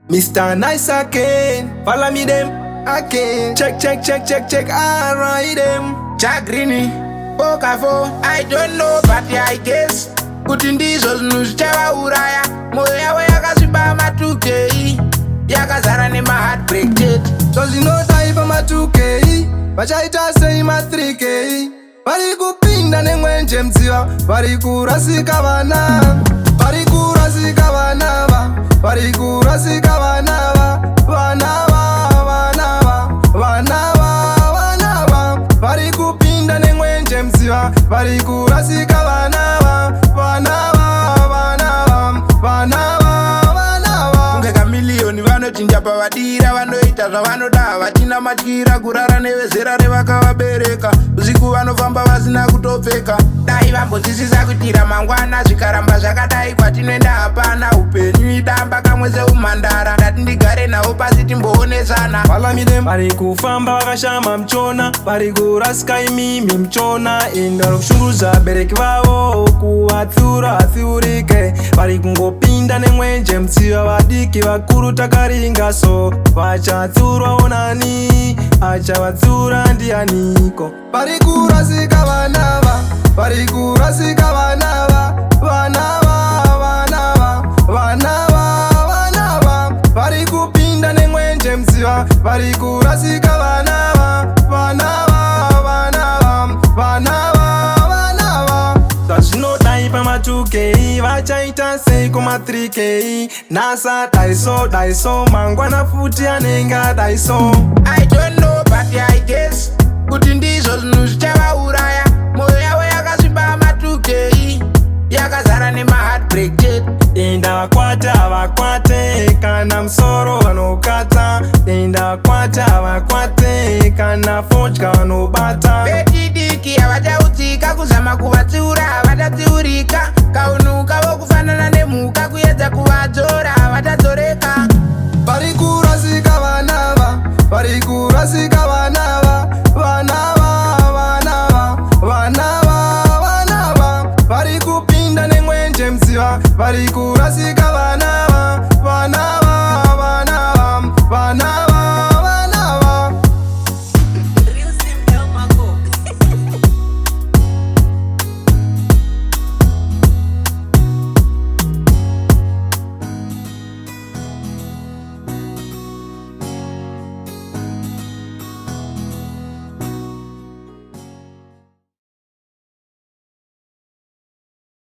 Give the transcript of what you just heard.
Mr. Nice again, follow me them again. Check, I ride them. Chagrini, Pokafo, I don't know, but yeah, I guess. Kutindizo nuchawa uraya, moyo yawe yakasiba matukei, yakazara ne ma heartbreak jet. So you know type of my 2K, but I just say my 3K. Bari kupinda ne mwenje mziwa, bari kurasika bana, bari kurasika bana ba, bari kurasika bana ba, bana ba, bana ba, bana ba, bana ba, bari kupinda ne mwenje mziwa, bari kurasika bana ba, bana ba, bana ba, bana ba, bana ba. Ungeka milioni vanochinja pavadira, vanoita zvavanoda, vachina matyira kurara nevezera revakavabereka. Usiku vanofamba vasina kutopfeka, dai vambozvisisa kuti ramangwana zvikaramba zvakadai kwatinoenda hapana. Upenyu idamba kamwe seumhandara, ndati ndigare navo pasi timboonesana. Follow me them, bari kufamba vakashama mchona, bari kurasika imimi mchona. Enda kushunguza bereki vavo kuvatsura atsiurike, bari kungopinda nemwenje mtsiva vadiki vakuru takaringa. So vachatsurwa onani, achavatsura ndianiko. Bari kurasika vanava, bari kurasika vanava, vanava, vanava, vanava, vanava, bari kupinda nemwenje mtsiva, bari kurasika vanava, vanava, vanava, vanava, vanava. Zvazvinodai pama 2K, vachaita sei kuma 3K. Nasa daiso, mangwana futi anenge adaiso. I don't know, but yeah, I guess. Kuti ndizvo zvinhu zvichavauraya, moyo yawe yakasviba matukei, yakazara nema heartbreak jet. Enda vakwate havakwate, kana musoro vanokata. Enda vakwate havakwate, kana fodya vanobata. Vetidiki havachaudzika, kuzama kuvatsiura havatatsiurika. Kaunuka vokufanana nemhuka, kuedza kuvadzora havatadzoreka. Bari kurasika vanava, bari kurasika vanava, vanava, vanava, vanava, vanava, bari kupinda nemwenje mtsiva, bari kurasika vanava, vanava.